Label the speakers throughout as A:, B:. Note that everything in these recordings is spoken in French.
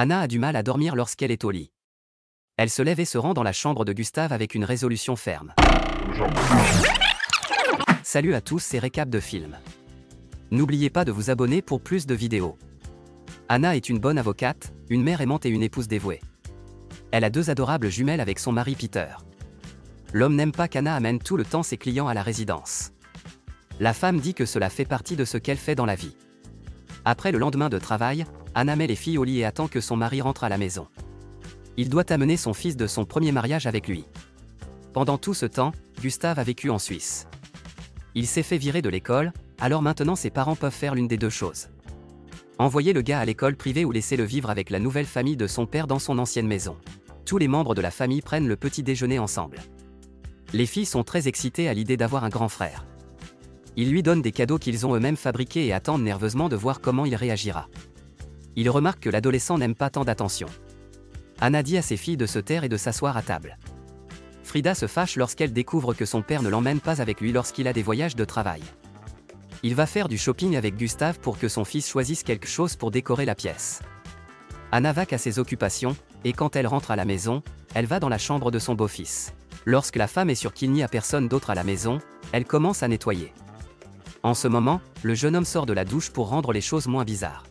A: Anna a du mal à dormir lorsqu'elle est au lit. Elle se lève et se rend dans la chambre de Gustave avec une résolution ferme. Salut à tous, c'est Récap de film. N'oubliez pas de vous abonner pour plus de vidéos. Anna est une bonne avocate, une mère aimante et une épouse dévouée. Elle a 2 adorables jumelles avec son mari Peter. L'homme n'aime pas qu'Anna amène tout le temps ses clients à la résidence. La femme dit que cela fait partie de ce qu'elle fait dans la vie. Après le lendemain de travail, Anna met les filles au lit et attend que son mari rentre à la maison. Il doit amener son fils de son premier mariage avec lui. Pendant tout ce temps, Gustave a vécu en Suisse. Il s'est fait virer de l'école, alors maintenant ses parents peuvent faire l'une des 2 choses. Envoyer le gars à l'école privée ou laisser le vivre avec la nouvelle famille de son père dans son ancienne maison. Tous les membres de la famille prennent le petit déjeuner ensemble. Les filles sont très excitées à l'idée d'avoir un grand frère. Ils lui donnent des cadeaux qu'ils ont eux-mêmes fabriqués et attendent nerveusement de voir comment il réagira. Ils remarquent que l'adolescent n'aime pas tant d'attention. Anna dit à ses filles de se taire et de s'asseoir à table. Frida se fâche lorsqu'elle découvre que son père ne l'emmène pas avec lui lorsqu'il a des voyages de travail. Il va faire du shopping avec Gustave pour que son fils choisisse quelque chose pour décorer la pièce. Anna vaque à ses occupations, et quand elle rentre à la maison, elle va dans la chambre de son beau-fils. Lorsque la femme est sûre qu'il n'y a personne d'autre à la maison, elle commence à nettoyer. En ce moment, le jeune homme sort de la douche pour rendre les choses moins bizarres.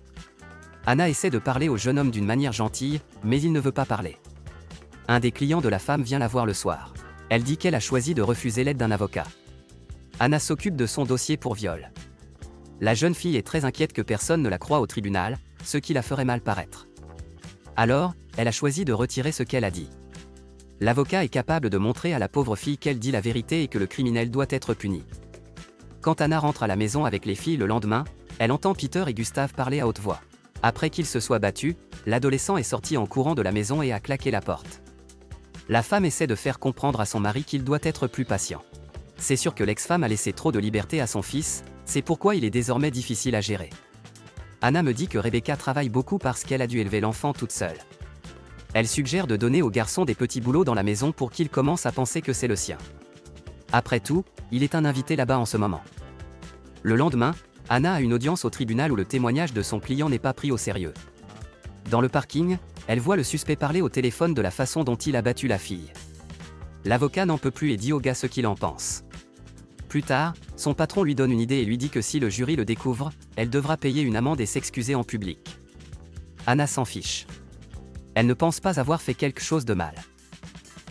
A: Anna essaie de parler au jeune homme d'une manière gentille, mais il ne veut pas parler. Un des clients de la femme vient la voir le soir. Elle dit qu'elle a choisi de refuser l'aide d'un avocat. Anna s'occupe de son dossier pour viol. La jeune fille est très inquiète que personne ne la croie au tribunal, ce qui la ferait mal paraître. Alors, elle a choisi de retirer ce qu'elle a dit. L'avocat est capable de montrer à la pauvre fille qu'elle dit la vérité et que le criminel doit être puni. Quand Anna rentre à la maison avec les filles le lendemain, elle entend Peter et Gustave parler à haute voix. Après qu'ils se soient battus, l'adolescent est sorti en courant de la maison et a claqué la porte. La femme essaie de faire comprendre à son mari qu'il doit être plus patient. C'est sûr que l'ex-femme a laissé trop de liberté à son fils, c'est pourquoi il est désormais difficile à gérer. Anna me dit que Rebecca travaille beaucoup parce qu'elle a dû élever l'enfant toute seule. Elle suggère de donner au garçon des petits boulots dans la maison pour qu'il commence à penser que c'est le sien. Après tout, il est un invité là-bas en ce moment. Le lendemain, Anna a une audience au tribunal où le témoignage de son client n'est pas pris au sérieux. Dans le parking, elle voit le suspect parler au téléphone de la façon dont il a battu la fille. L'avocat n'en peut plus et dit au gars ce qu'il en pense. Plus tard, son patron lui donne une idée et lui dit que si le jury le découvre, elle devra payer une amende et s'excuser en public. Anna s'en fiche. Elle ne pense pas avoir fait quelque chose de mal.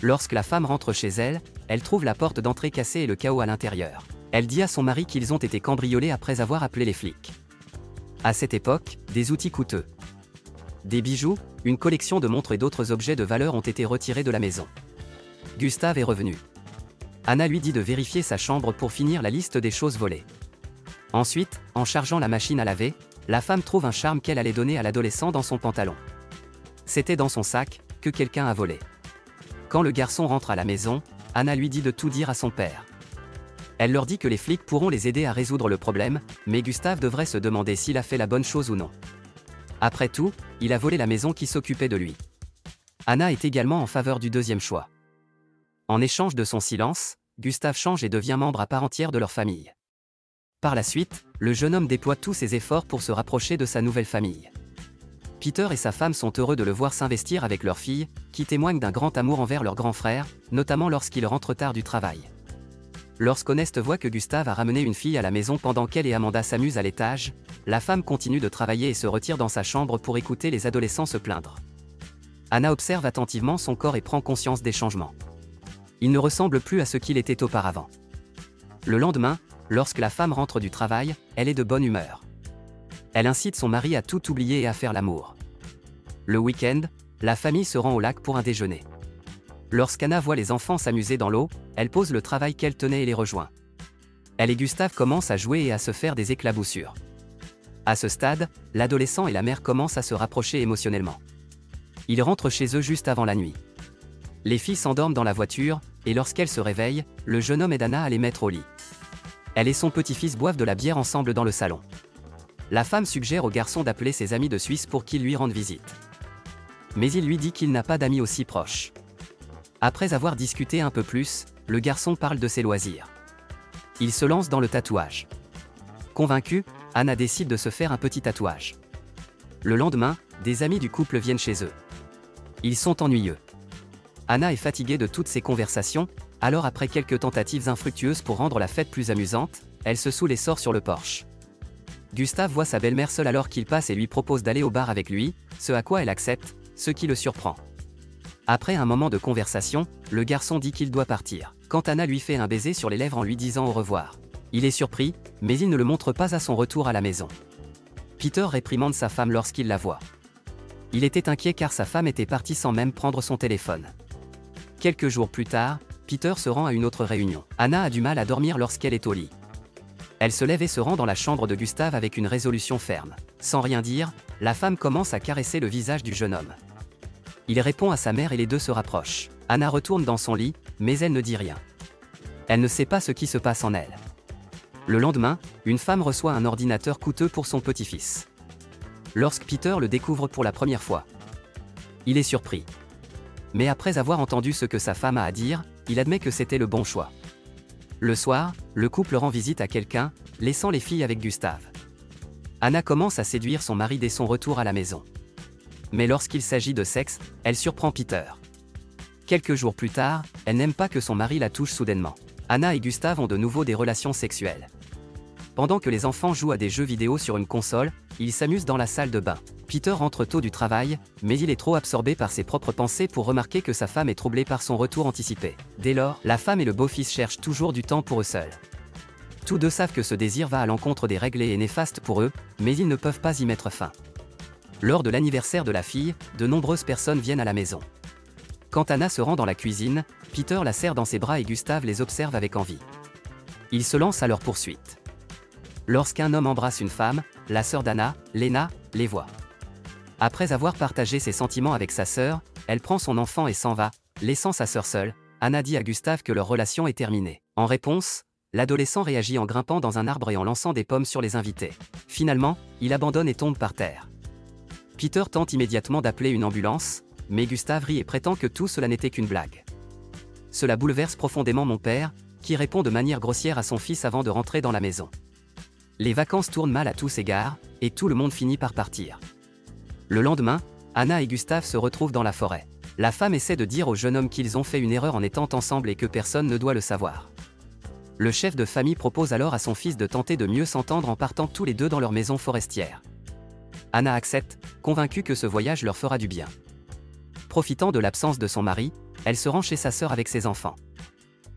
A: Lorsque la femme rentre chez elle, elle trouve la porte d'entrée cassée et le chaos à l'intérieur. Elle dit à son mari qu'ils ont été cambriolés après avoir appelé les flics. À cette époque, des outils coûteux, des bijoux, une collection de montres et d'autres objets de valeur ont été retirés de la maison. Gustave est revenu. Anna lui dit de vérifier sa chambre pour finir la liste des choses volées. Ensuite, en chargeant la machine à laver, la femme trouve un charme qu'elle allait donner à l'adolescent dans son pantalon. C'était dans son sac, que quelqu'un a volé. Quand le garçon rentre à la maison, Anna lui dit de tout dire à son père. Elle leur dit que les flics pourront les aider à résoudre le problème, mais Gustave devrait se demander s'il a fait la bonne chose ou non. Après tout, il a volé la maison qui s'occupait de lui. Anna est également en faveur du deuxième choix. En échange de son silence, Gustave change et devient membre à part entière de leur famille. Par la suite, le jeune homme déploie tous ses efforts pour se rapprocher de sa nouvelle famille. Peter et sa femme sont heureux de le voir s'investir avec leur fille, qui témoigne d'un grand amour envers leur grand frère, notamment lorsqu'il rentre tard du travail. Lorsqu'Honest voit que Gustave a ramené une fille à la maison pendant qu'elle et Amanda s'amusent à l'étage, la femme continue de travailler et se retire dans sa chambre pour écouter les adolescents se plaindre. Anna observe attentivement son corps et prend conscience des changements. Il ne ressemble plus à ce qu'il était auparavant. Le lendemain, lorsque la femme rentre du travail, elle est de bonne humeur. Elle incite son mari à tout oublier et à faire l'amour. Le week-end, la famille se rend au lac pour un déjeuner. Lorsqu'Anna voit les enfants s'amuser dans l'eau, elle pose le travail qu'elle tenait et les rejoint. Elle et Gustave commencent à jouer et à se faire des éclaboussures. À ce stade, l'adolescent et la mère commencent à se rapprocher émotionnellement. Ils rentrent chez eux juste avant la nuit. Les filles s'endorment dans la voiture, et lorsqu'elles se réveillent, le jeune homme aide Anna à les mettre au lit. Elle et son petit-fils boivent de la bière ensemble dans le salon. La femme suggère au garçon d'appeler ses amis de Suisse pour qu'ils lui rendent visite. Mais il lui dit qu'il n'a pas d'amis aussi proches. Après avoir discuté un peu plus, le garçon parle de ses loisirs. Il se lance dans le tatouage. Convaincue, Anna décide de se faire un petit tatouage. Le lendemain, des amis du couple viennent chez eux. Ils sont ennuyeux. Anna est fatiguée de toutes ces conversations, alors après quelques tentatives infructueuses pour rendre la fête plus amusante, elle se saoule et sort sur le porche. Gustave voit sa belle-mère seule alors qu'il passe et lui propose d'aller au bar avec lui, ce à quoi elle accepte, ce qui le surprend. Après un moment de conversation, le garçon dit qu'il doit partir, quand Anna lui fait un baiser sur les lèvres en lui disant au revoir. Il est surpris, mais il ne le montre pas à son retour à la maison. Peter réprimande sa femme lorsqu'il la voit. Il était inquiet car sa femme était partie sans même prendre son téléphone. Quelques jours plus tard, Peter se rend à une autre réunion. Anna a du mal à dormir lorsqu'elle est au lit. Elle se lève et se rend dans la chambre de Gustave avec une résolution ferme. Sans rien dire, la femme commence à caresser le visage du jeune homme. Il répond à sa mère et les deux se rapprochent. Anna retourne dans son lit, mais elle ne dit rien. Elle ne sait pas ce qui se passe en elle. Le lendemain, une femme reçoit un ordinateur coûteux pour son petit-fils. Lorsque Peter le découvre pour la première fois, il est surpris. Mais après avoir entendu ce que sa femme a à dire, il admet que c'était le bon choix. Le soir, le couple rend visite à quelqu'un, laissant les filles avec Gustave. Anna commence à séduire son mari dès son retour à la maison. Mais lorsqu'il s'agit de sexe, elle surprend Peter. Quelques jours plus tard, elle n'aime pas que son mari la touche soudainement. Anna et Gustave ont de nouveau des relations sexuelles. Pendant que les enfants jouent à des jeux vidéo sur une console, ils s'amusent dans la salle de bain. Peter rentre tôt du travail, mais il est trop absorbé par ses propres pensées pour remarquer que sa femme est troublée par son retour anticipé. Dès lors, la femme et le beau-fils cherchent toujours du temps pour eux seuls. Tous deux savent que ce désir va à l'encontre des règles et est néfaste pour eux, mais ils ne peuvent pas y mettre fin. Lors de l'anniversaire de la fille, de nombreuses personnes viennent à la maison. Quand Anna se rend dans la cuisine, Peter la serre dans ses bras et Gustave les observe avec envie. Ils se lancent à leur poursuite. Lorsqu'un homme embrasse une femme, la sœur d'Anna, Lena, les voit. Après avoir partagé ses sentiments avec sa sœur, elle prend son enfant et s'en va, laissant sa sœur seule. Anna dit à Gustave que leur relation est terminée. En réponse, l'adolescent réagit en grimpant dans un arbre et en lançant des pommes sur les invités. Finalement, il abandonne et tombe par terre. Peter tente immédiatement d'appeler une ambulance, mais Gustave rit et prétend que tout cela n'était qu'une blague. Cela bouleverse profondément mon père, qui répond de manière grossière à son fils avant de rentrer dans la maison. Les vacances tournent mal à tous égards, et tout le monde finit par partir. Le lendemain, Anna et Gustave se retrouvent dans la forêt. La femme essaie de dire au jeune homme qu'ils ont fait une erreur en étant ensemble et que personne ne doit le savoir. Le chef de famille propose alors à son fils de tenter de mieux s'entendre en partant tous les deux dans leur maison forestière. Anna accepte, convaincue que ce voyage leur fera du bien. Profitant de l'absence de son mari, elle se rend chez sa sœur avec ses enfants.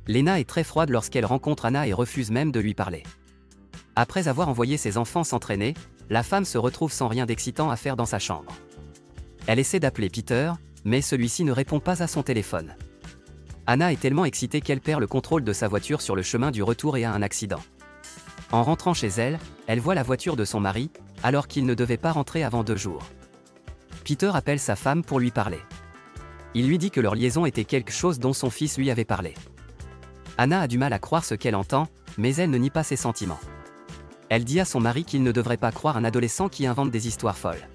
A: Lena est très froide lorsqu'elle rencontre Anna et refuse même de lui parler. Après avoir envoyé ses enfants s'entraîner, la femme se retrouve sans rien d'excitant à faire dans sa chambre. Elle essaie d'appeler Peter, mais celui-ci ne répond pas à son téléphone. Anna est tellement excitée qu'elle perd le contrôle de sa voiture sur le chemin du retour et a un accident. En rentrant chez elle, elle voit la voiture de son mari, alors qu'il ne devait pas rentrer avant 2 jours. Peter appelle sa femme pour lui parler. Il lui dit que leur liaison était quelque chose dont son fils lui avait parlé. Anna a du mal à croire ce qu'elle entend, mais elle ne nie pas ses sentiments. Elle dit à son mari qu'il ne devrait pas croire un adolescent qui invente des histoires folles.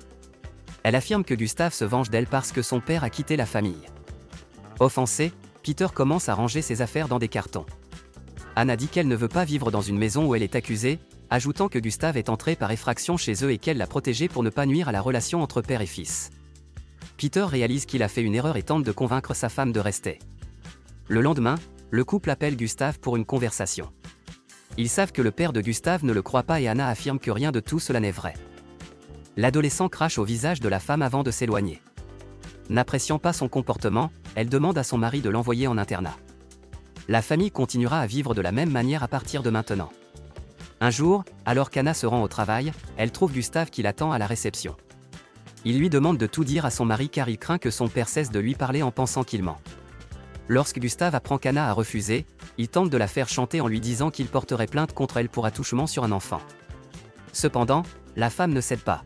A: Elle affirme que Gustave se venge d'elle parce que son père a quitté la famille. Offensé, Peter commence à ranger ses affaires dans des cartons. Anna dit qu'elle ne veut pas vivre dans une maison où elle est accusée, ajoutant que Gustave est entré par effraction chez eux et qu'elle l'a protégé pour ne pas nuire à la relation entre père et fils. Peter réalise qu'il a fait une erreur et tente de convaincre sa femme de rester. Le lendemain, le couple appelle Gustave pour une conversation. Ils savent que le père de Gustave ne le croit pas et Anna affirme que rien de tout cela n'est vrai. L'adolescent crache au visage de la femme avant de s'éloigner. N'appréciant pas son comportement, elle demande à son mari de l'envoyer en internat. La famille continuera à vivre de la même manière à partir de maintenant. Un jour, alors qu'Anna se rend au travail, elle trouve Gustave qui l'attend à la réception. Il lui demande de tout dire à son mari car il craint que son père cesse de lui parler en pensant qu'il ment. Lorsque Gustave apprend qu'Anna a refusé, il tente de la faire chanter en lui disant qu'il porterait plainte contre elle pour attouchement sur un enfant. Cependant, la femme ne cède pas.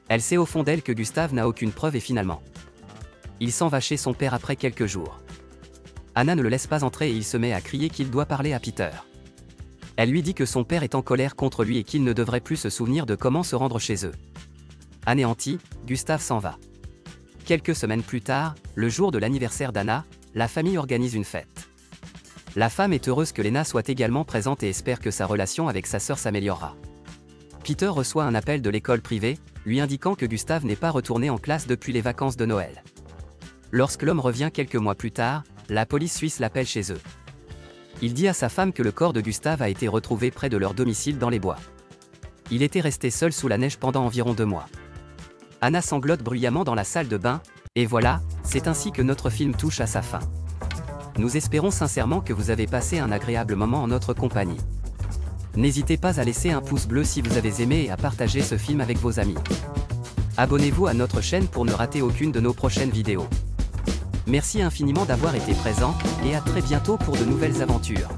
A: Elle sait au fond d'elle que Gustave n'a aucune preuve et finalement, il s'en va chez son père après quelques jours. Anna ne le laisse pas entrer et il se met à crier qu'il doit parler à Peter. Elle lui dit que son père est en colère contre lui et qu'il ne devrait plus se souvenir de comment se rendre chez eux. Anéanti, Gustave s'en va. Quelques semaines plus tard, le jour de l'anniversaire d'Anna, la famille organise une fête. La femme est heureuse que Lena soit également présente et espère que sa relation avec sa sœur s'améliorera. Peter reçoit un appel de l'école privée, lui indiquant que Gustave n'est pas retourné en classe depuis les vacances de Noël. Lorsque l'homme revient quelques mois plus tard, la police suisse l'appelle chez eux. Il dit à sa femme que le corps de Gustave a été retrouvé près de leur domicile dans les bois. Il était resté seul sous la neige pendant environ 2 mois. Anna sanglote bruyamment dans la salle de bain, et voilà, c'est ainsi que notre film touche à sa fin. Nous espérons sincèrement que vous avez passé un agréable moment en notre compagnie. N'hésitez pas à laisser un pouce bleu si vous avez aimé et à partager ce film avec vos amis. Abonnez-vous à notre chaîne pour ne rater aucune de nos prochaines vidéos. Merci infiniment d'avoir été présent, et à très bientôt pour de nouvelles aventures.